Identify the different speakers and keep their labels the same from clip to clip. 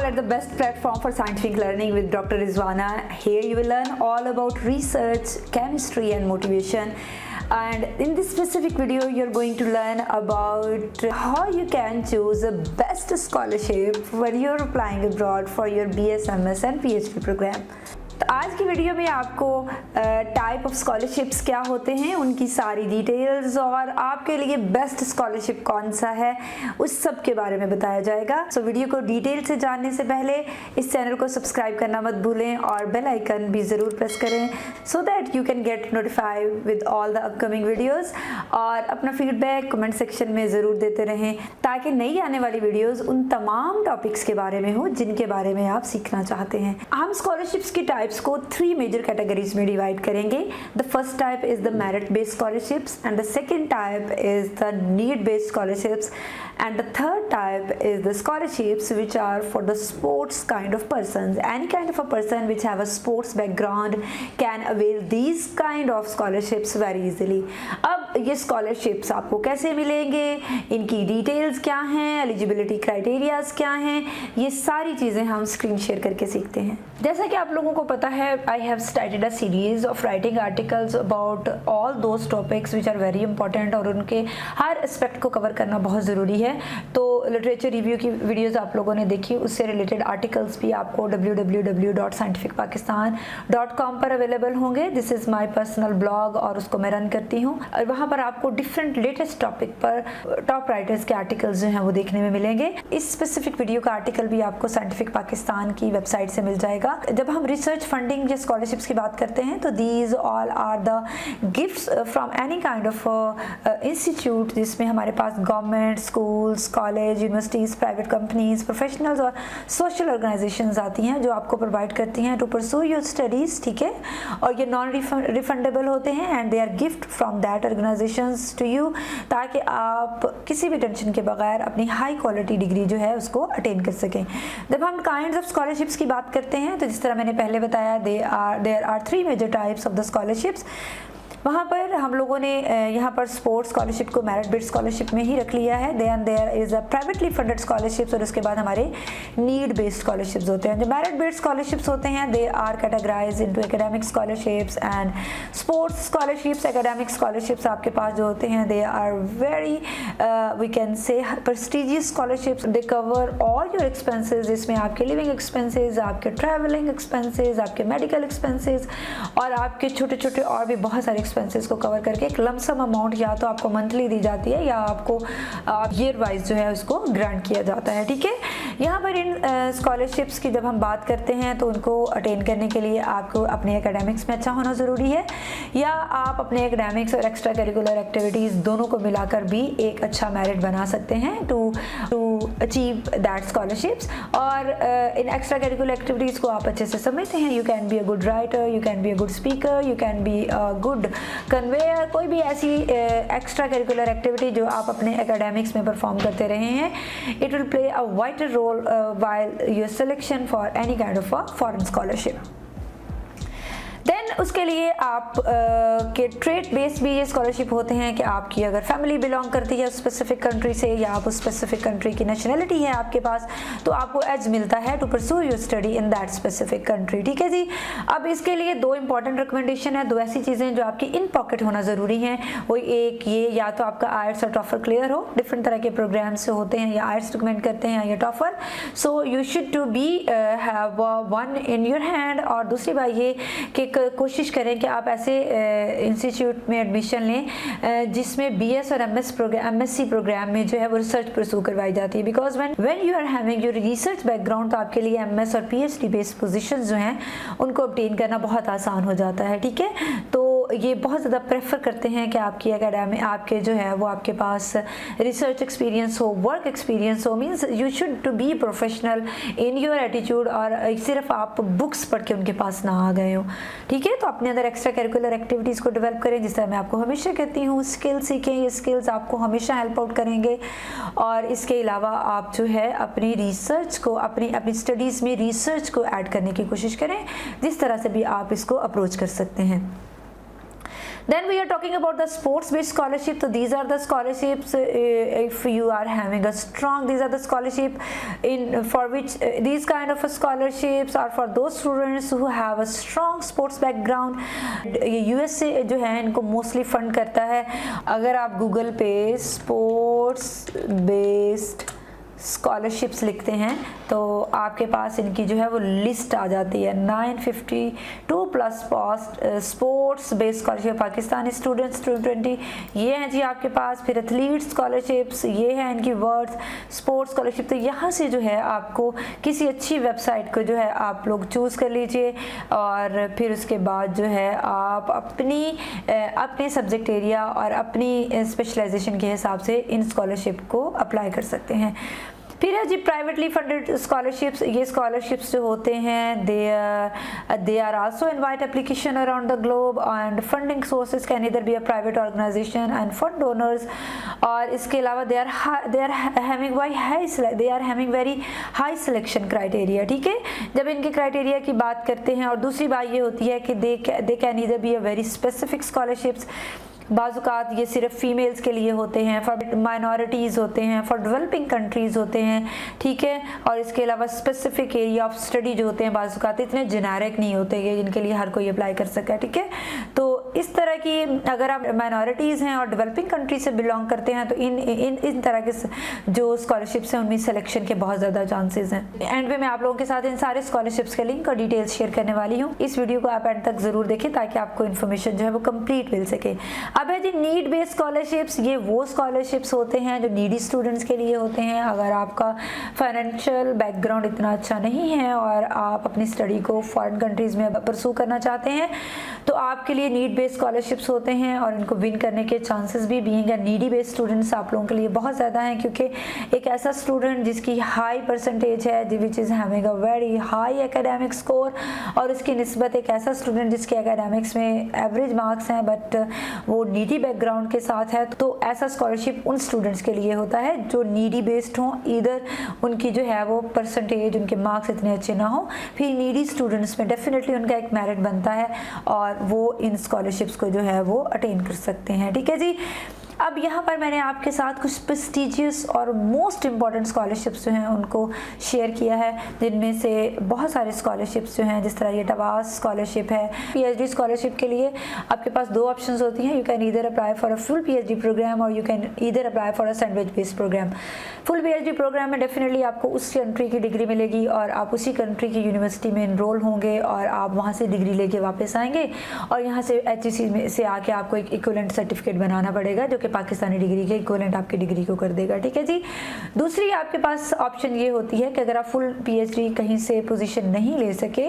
Speaker 1: at the best platform for scientific learning with Dr. Rizwana. Here you will learn all about research, chemistry and motivation. And in this specific video you're going to learn about how you can choose the best scholarship when you're applying abroad for your BS, MS and PhD program. तो आज की video में आपको type of scholarships क्या होते हैं, उनकी सारी डिटेल्स और आपके लिए बेस्ट स्कॉलरशिप कौन सा है उस सब के बारे में बताया जाएगा। सो वीडियो को डिटेल से जानने से पहले इस चैनल को सब्सक्राइब करना मत भूलें और बेल आइकन भी ज़रूर प्रेस करें so that you can get notified with all the upcoming videos. और अपना फीडबैक कमेंट सेक्शन में ज़रूर देते रहें ताकि नई आने वाली वीडियोज़ उन तमाम टॉपिक्स के बारे में हो जिनके बारे में आप सीखना चाहते हैं। हम स्कॉलरशिप्स की टाइप्स को 3 मेजर कैटेगरीज में डिवाइड करेंगे। The first type is the merit based scholarships and the second type is the need based scholarships and the third type is the scholarships which are for the sports kind of persons. Any kind of a person which have a sports background can avail these kind of scholarships very easily. अब ये scholarships आपको कैसे मिलेंगे, इनकी details क्या हैं, eligibility criterias क्या हैं, ये सारी चीज़ें हम स्क्रीन शेयर करके सीखते हैं। जैसा कि आप लोगों को पता है, I have started a series of writing articles about all those topics which are very important और उनके हर एस्पेक्ट को कवर करना बहुत ज़रूरी है। तो लिटरेचर रिव्यू की वीडियोस आप लोगों ने देखी, उससे रिलेटेड आर्टिकल्स भी आपको www.scientificpakistan.com पर अवेलेबल होंगे। This is my personal blog और उसको मैं रन करती हूँ और वहाँ पर आपको डिफरेंट लेटेस्ट टॉपिक पर टॉप राइटर्स के आर्टिकल्स जो हैं वो देखने में मिलेंगे। इस स्पेसिफिक वीडियो का आर्टिकल भी आपको साइंटिफिक पाकिस्तान की वेबसाइट से मिल जाएगा। जब हम रिसर्च फंडिंग या स्कॉलरशिप्स की बात करते हैं तो these all are the gifts from any kind of institute जिसमें हमारे पास government, schools, college, universities, private companies, professionals और सोशल ऑर्गेनाइजेशंस आती हैं जो आपको प्रोवाइड करती हैं टू परसू योर स्टडीज़। ठीक है, और ये नॉन रिफंडेबल होते हैं and they are gift from that organisations to you ताकि आप किसी भी टेंशन के बगैर अपनी हाई क्वालिटी डिग्री जो है उसको अटेन कर सकें। जब हम काइंड्स ऑफ स्कॉलरशिप्स की बात करते हैं तो जिस तरह मैंने पहले बताया there are 3 major types of the scholarships. वहाँ पर हम लोगों ने यहाँ पर स्पोर्ट्स स्कॉलरशिप को मेरिट बेस्ड स्कॉलरशिप में ही रख लिया है। Then there is a privately funded scholarships और उसके बाद हमारे नीड बेस्ड स्कॉलरशिप्स होते हैं। जो मेरिट बेस्ड स्कॉलरशिप्स होते हैं they are categorise into academic scholarships and sports scholarships. Academic scholarships आपके पास जो होते हैं they are very we can say prestigious scholarships. They cover all your expenses, जिसमें आपके लिविंग एक्सपेंसेस, आपके ट्रैवलिंग एक्सपेंसेस, आपके मेडिकल एक्सपेंसेस और आपके छोटे छोटे और भी बहुत सारे एक्सपेंसेस को कवर करके एक लमसम अमाउंट या तो आपको मंथली दी जाती है या आपको ईयर वाइज जो है उसको ग्रांट किया जाता है। ठीक है, यहाँ पर इन स्कॉलरशिप्स की जब हम बात करते हैं तो उनको अटेन करने के लिए आपको अपने एकेडमिक्स में अच्छा होना ज़रूरी है या आप अपने एकेडमिक्स और एक्स्ट्रा करिकुलर एक्टिविटीज़ दोनों को मिलाकर भी एक अच्छा मेरिट बना सकते हैं टू अचीव दैट स्कॉलरशिप्स। और इन एक्स्ट्रा करिकुलर एक्टिविटीज़ को आप अच्छे से समझते हैं। You can be a good writer, you can be a good speaker, you can be a good conveyor, कोई भी ऐसी एक्स्ट्रा करिकुलर एक्टिविटी जो आप अपने एकेडमिक्स में परफॉर्म करते रहे हैं, it will play a vital role while your selection for any kind of a foreign scholarship. Then उसके लिए आप के ट्रेड बेस्ड भी ये स्कॉलरशिप होते हैं कि आपकी अगर फैमिली बिलोंग करती है स्पेसिफिक कंट्री से या आप उस स्पेसिफिक कंट्री की नेशनलिटी है आपके पास तो आपको एज मिलता है to pursue your study in that specific country. ठीक है जी, अब इसके लिए 2 इंपॉर्टेंट रिकमेंडेशन है, 2 ऐसी चीज़ें जो आपकी इन पॉकेट होना ज़रूरी हैं। वो एक ये या तो आपका आयट्स और टॉफर क्लियर हो, डिफरेंट तरह के प्रोग्राम्स होते हैं या आयट्स रिकमेंड करते हैं या topper, so you should to be have one in your hand. और दूसरी बात ये कि कोशिश करें कि आप ऐसे इंस्टीट्यूट में एडमिशन लें जिसमें बीएस और एमएससी प्रोग्राम में जो है वो रिसर्च परसू करवाई जाती है। Because when you are having your research background तो आपके लिए एमएस और पीएचडी बेस्ड पोजीशंस जो हैं उनको ऑब्टेन करना बहुत आसान हो जाता है। ठीक है, तो ये बहुत ज़्यादा प्रेफर करते हैं कि आपकी एकेडमी आपके जो है वो आपके पास रिसर्च एक्सपीरियंस हो, वर्क एक्सपीरियंस हो। Means you should to be professional in your attitude और सिर्फ आप बुक्स पढ़ के उनके पास ना आ गए हो। ठीक है, तो अपने अंदर एक्स्ट्रा करिकुलर एक्टिविटीज़ को डेवलप करें। जिस तरह मैं आपको हमेशा कहती हूँ स्किल सीखें, ये स्किल्स आपको हमेशा हेल्प आउट करेंगे। और इसके अलावा आप जो है अपनी रिसर्च को अपनी स्टडीज़ में रिसर्च को ऐड करने की कोशिश करें, जिस तरह से भी आप इसको अप्रोच कर सकते हैं। Then we are talking about the sports based scholarship. So these are the scholarships if you are having a strong, these are the scholarship in for which these kind of scholarships are for those students who have a strong sports background. USA जो है इनको mostly fund करता है. अगर आप Google पे sports based scholarships लिखते हैं तो आपके पास इनकी जो है वो लिस्ट आ जाती है. 952 plus sports based scholarship Pakistani students 2020 ये हैं जी आपके पास. फिर एथलीट स्कॉलरशिप्स ये हैं इनकी वर्ड्स. स्पोर्ट्स स्कॉलरशिप तो यहाँ से जो है आपको किसी अच्छी वेबसाइट को जो है आप लोग चूज़ कर लीजिए और फिर उसके बाद जो है आप अपने सब्जेक्ट एरिया और अपनी स्पेशलाइजेशन के हिसाब से इन स्कॉलरशिप को अप्लाई कर सकते हैं. फिर है जी प्राइवेटली फंडेड स्कॉलरशिप्स. ये स्कॉलरशिप्स जो होते हैं they are also invite application around the globe and funding sources can either be a private organisation and fund donors. और इसके अलावा they are having very high selection criteria. ठीक है, जब इनके क्राइटेरिया की बात करते हैं. और दूसरी बात ये होती है कि they can either be a very specific scholarships. बाज़ात ये सिर्फ फीमेल्स के लिए होते हैं, फॉर माइनॉरिटीज़ होते हैं, फॉर डेवलपिंग कंट्रीज़ होते हैं. ठीक है, और इसके अलावा स्पेसिफिक एरिया ऑफ स्टडी जो होते हैं बाज़ात इतने जेनेरिक नहीं होते कि जिनके लिए हर कोई अप्लाई कर सके. ठीक है, तो इस तरह की अगर आप माइनॉरिटीज़ हैं और डेवलपिंग कंट्री से बिलोंग करते हैं तो इन तरह के जो स्कॉलरशिप्स हैं उनमें सिलेक्शन के बहुत ज़्यादा चांसेस हैं. एंड में मैं आप लोगों के साथ इन सारे स्कॉलरशिप्स के लिंक और डिटेल्स शेयर करने वाली हूँ. इस वीडियो को आप एंड तक ज़रूर देखें ताकि आपको इन्फॉर्मेशन जो है वो कंप्लीट मिल सके. अब है जी नीड बेस्ड स्कॉलरशिप्स. ये वो स्कॉलरशिप्स होते हैं जो नीडी स्टूडेंट्स के लिए होते हैं. अगर आपका फाइनेंशियल बैकग्राउंड इतना अच्छा नहीं है और आप अपनी स्टडी को फॉरेन कंट्रीज़ में परसू करना चाहते हैं तो आपके लिए नीड बेस्ड स्कॉलरशिप्स होते हैं और इनको विन करने के चांसेस भी being a needy based students आप लोगों के लिए बहुत ज़्यादा हैं. क्योंकि एक ऐसा स्टूडेंट जिसकी हाई परसेंटेज है which is having a very high academic score और उसकी निस्बत एक ऐसा स्टूडेंट जिसके एकेडमिक्स में एवरेज मार्क्स हैं बट वो नीडी बैकग्राउंड के साथ है, तो ऐसा स्कॉलरशिप उन स्टूडेंट्स के लिए होता है जो नीडी बेस्ड हों. इधर उनकी जो है वो परसेंटेज उनके मार्क्स इतने अच्छे ना हो, फिर नीडी स्टूडेंट्स में डेफिनेटली उनका एक मेरिट बनता है और वो इन स्कॉलरशिप्स को जो है वो अटेन कर सकते हैं. ठीक है जी. अब यहाँ पर मैंने आपके साथ कुछ प्रेस्टिजियस और मोस्ट इम्पॉर्टेंट स्कॉलरशिप्स जो हैं उनको शेयर किया है, जिनमें से बहुत सारे स्कॉलरशिप्स जो हैं जिस तरह ये टवास स्कॉलरशिप है. पीएचडी स्कॉलरशिप के लिए आपके पास दो ऑप्शंस होती हैं. You can either apply for a full PhD programme और you can either apply for a sandwich based programme. Full PhD programme में डेफिनेटली आपको उस कंट्री की डिग्री मिलेगी और आप उसी कंट्री की यूनिवर्सिटी में इनरोल होंगे और आप वहाँ से डिग्री लेके वापस आएंगे और यहाँ से HEC में से आके आपको एक इक्विवेलेंट सर्टिफिकेट बनाना पड़ेगा जो कि पाकिस्तानी डिग्री के इक्विवेलेंट आपकी डिग्री को कर देगा. ठीक है जी. दूसरी आपके पास ऑप्शन ये होती है कि अगर आप फुल पीएचडी कहीं से पोजीशन नहीं ले सके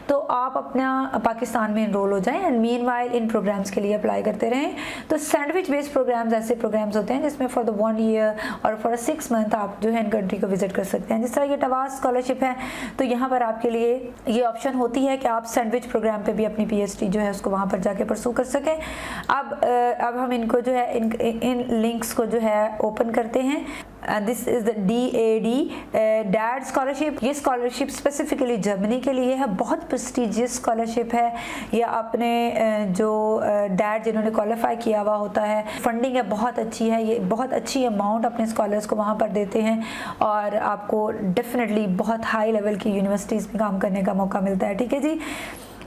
Speaker 1: तो आप अपना पाकिस्तान में इनरोल हो जाएं एंड मीनवाइल इन प्रोग्राम्स के लिए अप्लाई करते रहें. तो सैंडविच बेस्ड प्रोग्राम्स ऐसे प्रोग्राम्स होते हैं जिसमें फॉर द 1 ईयर और फॉर 6 मंथ आप जो है इन कंट्री को विजिट कर सकते हैं. जिस तरह ये टवास स्कॉलरशिप है तो यहाँ पर आपके लिए ये ऑप्शन होती है कि आप सैंडविच प्रोग्राम पे भी अपनी पीएचडी जो है उसको वहाँ पर जाके परसू कर सकें. अब हम इनको जो है इन लिंक्स को जो है ओपन करते हैं. This is the dad scholarship. ये स्कॉलरशिप स्पेसिफिकली जर्मनी के लिए है. बहुत प्रेस्टिजियस स्कॉलरशिप है. ये अपने जो डैड जिन्होंने क्वालिफाई किया हुआ होता है, फंडिंग है बहुत अच्छी है. ये बहुत अच्छी अमाउंट अपने स्कॉलर्स को वहाँ पर देते हैं और आपको डेफिनेटली बहुत हाई लेवल की यूनिवर्सिटीज़ में काम करने का मौका मिलता है. ठीक है जी.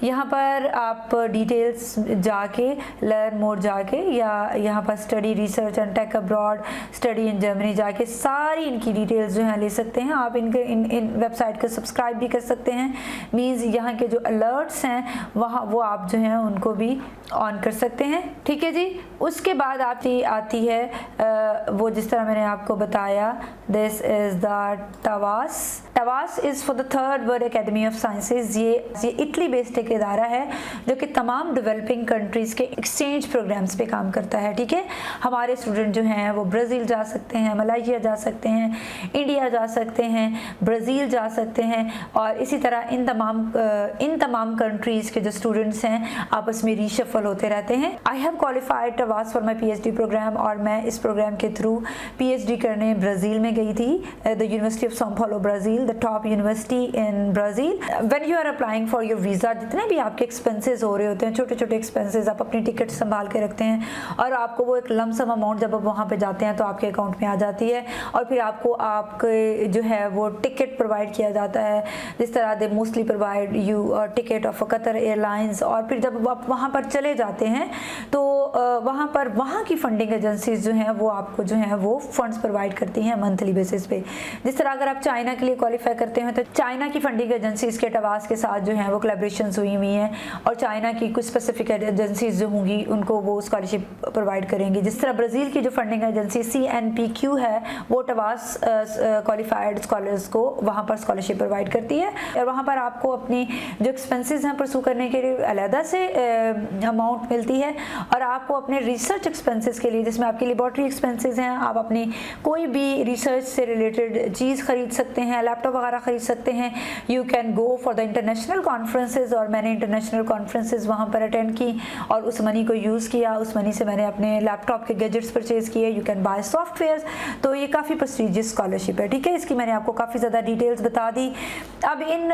Speaker 1: यहाँ पर आप डिटेल्स जाके लर्न मोर जाके या यहाँ पर study research and take abroad study in Germany जाके सारी इनकी डिटेल्स जो है ले सकते हैं. आप इनके इन वेबसाइट को सब्सक्राइब भी कर सकते हैं. मीन्स यहाँ के जो अलर्ट्स हैं वहाँ वो आप जो हैं उनको भी ऑन कर सकते हैं. ठीक है जी. उसके बाद आती है वो जिस तरह मैंने आपको बताया, this is the TWAS is for the Third World Academy of Sciences. ये इटली बेस्ड एक इदारा है जो कि तमाम डेवलपिंग कंट्रीज़ के एक्सचेंज प्रोग्राम्स पे काम करता है. ठीक है. हमारे स्टूडेंट जो हैं वो ब्राज़ील जा सकते हैं, मलाइशिया जा सकते हैं, इंडिया जा सकते हैं, ब्राज़ील जा सकते हैं और इसी तरह इन तमाम कंट्रीज़ के जो स्टूडेंट्स हैं आपस में रीशफल होते रहते हैं. I have qualified TWAS for my PhD programme और मैं इस प्रोग्राम के थ्रू पीएचडी करने ब्राज़ील में गई थी. The university of Sao Paulo Brazil. The top university in Brazil. When you are applying for your visa, जितने भी आपके एक्सपेंसेस हो रहे होते हैं, छोटे छोटे एक्सपेंसेस, आप अपनी टिकट संभाल के रखते हैं और आपको वो एक लमसम अमाउंट जब आप वहाँ पे जाते हैं तो आपके अकाउंट में आ जाती है और फिर आपको आपके जो है वो टिकट प्रोवाइड किया जाता है। जिस तरह they mostly provide you ticket of Qatar airlines. और फिर जब आप वहाँ पर चले जाते हैं तो वहाँ पर वहाँ की फंडिंग एजेंसीज जो हैं वो आपको जो है वो फंड्स प्रोवाइड करती हैं मंथली बेसिस पे। जिस तरह अगर आप चाइना के लिए क्वालिफाई करते हैं तो चाइना की फंडिंग एजेंसीज के टवास के साथ जो है वो कोलैबोरेशंस हुई हुई हैं और चाइना की कुछ स्पेसिफिक एजेंसीज जो होंगी उनको वो स्कॉलरशिप प्रोवाइड करेंगी। जिस तरह ब्राज़ील की जो फंडिंग एजेंसी CNPq है वो टवास क्वालिफाइड स्कॉलर्स को वहाँ पर स्कॉलरशिप प्रोवाइड करती है और वहाँ पर आपको अपनी जो एक्सपेंसेस हैं परसू करने के लिए अलहदा से अमाउंट मिलती है और आपको अपने रिसर्च एक्सपेंसेस के लिए, जिसमें आपकी लेबॉर्ट्री एक्सपेंसेस हैं, आप अपनी कोई भी रिसर्च से रिलेटेड चीज़ खरीद सकते हैं, लैपटॉप वगैरह खरीद सकते हैं। You can go for the international conferences और मैंने इंटरनेशनल कॉन्फ्रेंसेज वहाँ पर अटेंड की और उस मनी को यूज़ किया। उस मनी से मैंने अपने लैपटॉप के गैजेट्स परचेज़ किए। You can buy software. तो ये काफ़ी प्रेस्टीजियस स्कॉलरशिप है, ठीक है। इसकी मैंने आपको काफ़ी ज़्यादा डिटेल्स बता दी। अब इन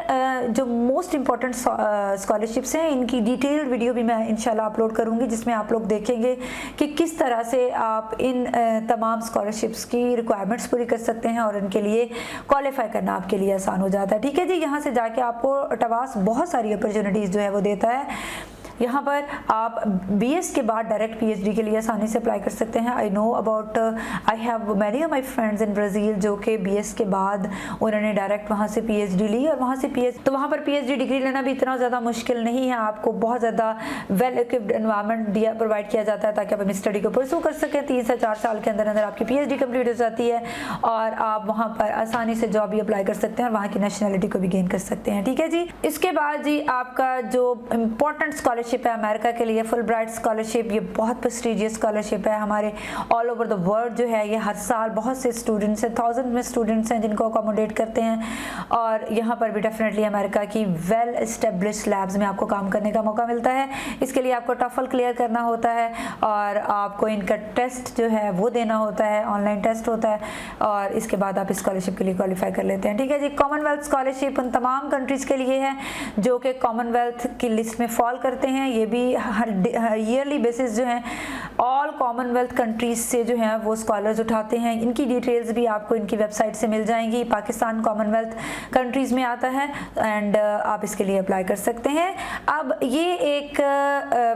Speaker 1: जो मोस्ट इंपॉर्टेंट स्कॉलरशिप्स हैं इनकी डिटेल्ड वीडियो भी मैं इंशाल्लाह अपलोड करूँगी जिसमें आप लोग देखेंगे कि किस तरह से आप इन तमाम स्कॉलरशिप्स की रिक्वायरमेंट्स पूरी कर सकते हैं और इनके लिए क्वालिफाई करना आपके लिए आसान हो जाता है, ठीक है जी। यहाँ से जाके आपको टवास बहुत सारी अपॉर्चुनिटीज़ जो है वो देता है। यहाँ पर आप BS के बाद डायरेक्ट PhD के लिए आसानी से अप्लाई कर सकते हैं। I know about I have many of my friends in Brazil जो कि BS के बाद उन्होंने डायरेक्ट वहाँ से PhD ली और वहाँ से तो वहाँ पर PhD डिग्री लेना भी इतना ज़्यादा मुश्किल नहीं है। आपको बहुत ज़्यादा वेल इक्विप्ड एनवायरनमेंट प्रोवाइड किया जाता है ताकि आप अपनी स्टडी को परसू कर सकें। 3 से 4 साल के अंदर अंदर आपकी PhD कंप्लीट हो जाती है और आप वहाँ पर आसानी से जॉब भी अप्लाई कर सकते हैं और वहाँ की नेशनलिटी को भी गेन कर सकते हैं, ठीक है जी। इसके बाद जी आपका जो इम्पोर्टेंट स्कॉलरशिप है अमेरिका के लिए, फुल ब्राइट स्कॉलरशिप। ये बहुत प्रेस्टीजियस स्कॉलरशिप है हमारे ऑल ओवर द वर्ल्ड जो है। ये हर साल बहुत से स्टूडेंट्स हैं, 1000 में स्टूडेंट्स हैं जिनको अकोमोडेट करते हैं और यहाँ पर भी डेफिनेटली अमेरिका की वेल एस्टेब्लिश्ड लैब्स में आपको काम करने का मौका मिलता है। इसके लिए आपको टफल क्लियर करना होता है और आपको इनका टेस्ट जो है वो देना होता है, ऑनलाइन टेस्ट होता है और इसके बाद आप स्कॉलरशिप के लिए क्वालिफाई कर लेते हैं, ठीक है जी। कॉमनवेल्थ स्कॉलरशिप उन तमाम कंट्रीज़ के लिए है जो कि कॉमनवेल्थ की लिस्ट में फॉल करते हैं। ये भी हर ईयरली बेसिस जो है ऑल कॉमनवेल्थ कंट्रीज से जो है वो स्कॉलर्स उठाते हैं। इनकी डिटेल्स भी आपको इनकी वेबसाइट से मिल जाएंगी। पाकिस्तान कॉमनवेल्थ कंट्रीज में आता है एंड आप इसके लिए अप्लाई कर सकते हैं। अब ये एक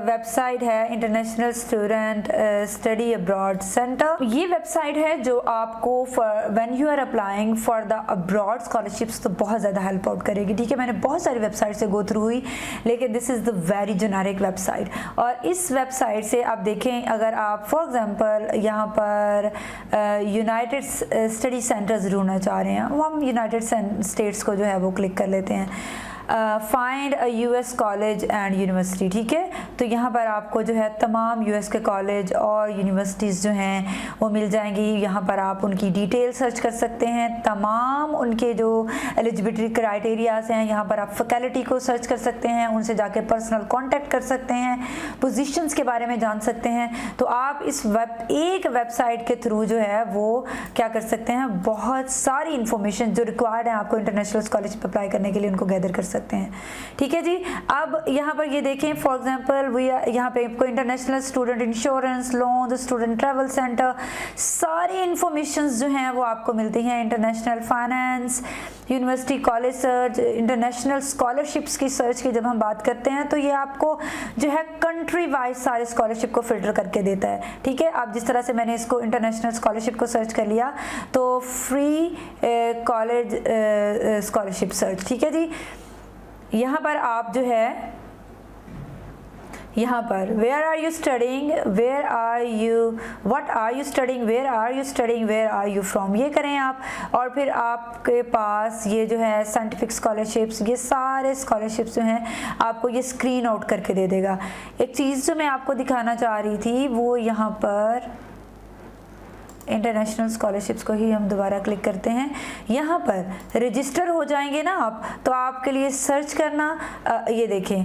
Speaker 1: वेबसाइट है international student study abroad centre. ये वेबसाइट है जो आपको when you are applying for the abroad scholarships तो बहुत ज़्यादा हेल्प आउट करेगी, ठीक है। मैंने बहुत सारी वेबसाइट से गो थ्रू हुई लेकिन this is the very generic website और इस वेबसाइट से आप देखें अगर आप फॉर एग्जांपल यहाँ पर यूनाइटेड स्टडी सेंटर्स ढूंढना चाह रहे हैं, वो हम यूनाइटेड स्टेट्स को जो है वो क्लिक कर लेते हैं। Find a US college and university, ठीक है। तो यहाँ पर आपको जो है तमाम US के कॉलेज और यूनिवर्सिटीज़ जो हैं वो मिल जाएंगी। यहाँ पर आप उनकी डिटेल सर्च कर सकते हैं, तमाम उनके जो एलिजिबिलिटी क्राइटेरियाज हैं। यहाँ पर आप फैकल्टी को सर्च कर सकते हैं, उनसे जाके पर्सनल कांटेक्ट कर सकते हैं, पोजीशंस के बारे में जान सकते हैं। तो आप इस एक वेबसाइट के थ्रू जो है वो क्या कर सकते हैं, बहुत सारी इंफॉर्मेशन जो रिक्वायर्ड है आपको इंटरनेशनल स्कॉलरशिप अप्लाई करने के लिए उनको गैदर कर सकते हैं, ठीक है जी। अब यहाँ पर ये देखें फॉर एग्जांपल यहाँ पे आपको international student insurance loan, student travel centre, सारी इंफॉर्मेशंस जो हैं वो आपको मिलती हैं। International finance, university college search, international scholarships की सर्च की जब हम बात करते हैं तो ये आपको जो है कंट्री वाइज सारे स्कॉलरशिप को फिल्टर करके देता है, ठीक है। आप जिस तरह से मैंने इसको इंटरनेशनल स्कॉलरशिप को सर्च कर लिया तो फ्री कॉलेज स्कॉलरशिप सर्च, ठीक है जी। यहाँ पर आप जो है यहाँ पर where are you studying, where are you, what are you studying, where are you studying, where are you from, ये करें आप और फिर आपके पास ये जो है साइंटिफिक स्कॉलरशिप्स, ये सारे स्कॉलरशिप्स जो हैं आपको ये स्क्रीन आउट करके दे देगा। एक चीज़ जो मैं आपको दिखाना चाह रही थी वो यहाँ पर इंटरनेशनल स्कॉलरशिप्स को ही हम दोबारा क्लिक करते हैं। यहाँ पर रजिस्टर हो जाएंगे ना आप, तो आपके लिए सर्च करना ये देखें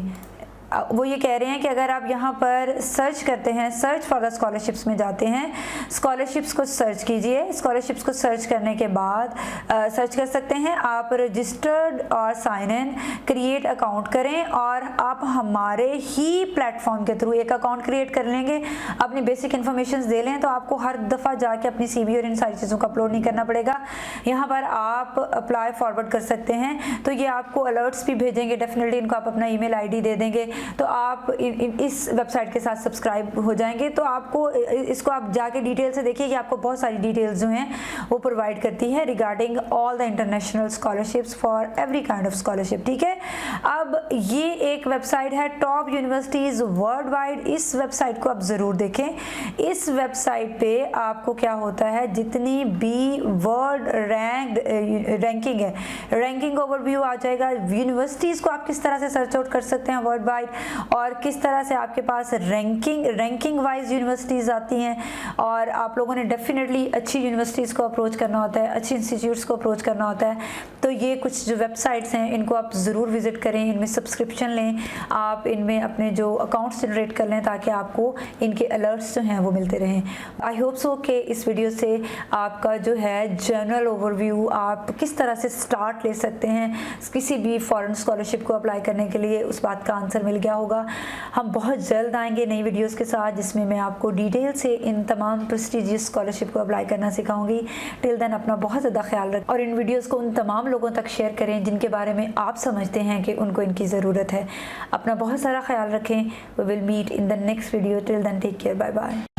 Speaker 1: वो ये कह रहे हैं कि अगर आप यहाँ पर सर्च करते हैं, सर्च फॉर द स्कॉलरशिप्स में जाते हैं, स्कॉलरशिप्स को सर्च कीजिए। स्कॉलरशिप्स को सर्च करने के बाद सर्च कर सकते हैं आप रजिस्टर्ड और साइन इन, क्रिएट अकाउंट करें और आप हमारे ही प्लेटफॉर्म के थ्रू एक अकाउंट क्रिएट कर लेंगे, अपनी बेसिक इन्फॉर्मेशन दे लें तो आपको हर दफ़ा जाके अपनी CV और इन सारी चीज़ों को अपलोड नहीं करना पड़ेगा। यहाँ पर आप अप्लाई फॉरवर्ड कर सकते हैं, तो ये आपको अलर्ट्स भी भेजेंगे। डेफिनेटली इनको आप अपना ईमेल आईडी दे देंगे तो आप इस वेबसाइट के साथ सब्सक्राइब हो जाएंगे। तो आपको इसको आप जाके डिटेल से देखिए कि आपको बहुत सारी डिटेल्स जो हैं वो प्रोवाइड करती है regarding all the international scholarships for every kind of scholarship, ठीक है। अब ये एक वेबसाइट है टॉप यूनिवर्सिटीज़ वर्ल्ड वाइड। इस वेबसाइट को आप ज़रूर देखें। इस वेबसाइट पे आपको क्या होता है, जितनी भी वर्ल्ड रैंकिंग है, रैंकिंग ओवरव्यू आ जाएगा। यूनिवर्सिटीज़ को आप किस तरह से सर्च आउट कर सकते हैं वर्ल्ड वाइड, और किस तरह से आपके पास रैंकिंग वाइज यूनिवर्सिटीज़ आती हैं। और आप लोगों ने डेफिनेटली अच्छी यूनिवर्सिटीज़ को अप्रोच करना होता है, अच्छी इंस्टीट्यूट्स को अप्रोच करना होता है। तो ये कुछ जो वेबसाइट्स हैं इनको आप ज़रूर विज़िट करें, इनमें सब्सक्रिप्शन लें, आप इनमें अपने जो अकाउंट्स जनरेट कर लें ताकि आपको इनके अलर्ट्स जो हैं वो मिलते रहें। आई होप सो कि इस वीडियो से आपका जो है जनरल ओवरव्यू, आप किस तरह से स्टार्ट ले सकते हैं किसी भी फॉरेन स्कॉलरशिप को अप्लाई करने के लिए, उस बात का आंसर मिल गया होगा। हम बहुत जल्द आएंगे नई वीडियोस के साथ जिसमें मैं आपको डिटेल से इन तमाम प्रेस्टिजियस स्कॉलरशिप को अप्लाई करना सिखाऊंगी। टिल देन अपना बहुत ज़्यादा ख्याल रखें और इन वीडियोस को उन तमाम लोगों तक शेयर करें जिनके बारे में आप समझते हैं कि उनको इनकी ज़रूरत है। अपना बहुत सारा ख्याल रखें। We will meet in the next video. Till then take care, bye bye.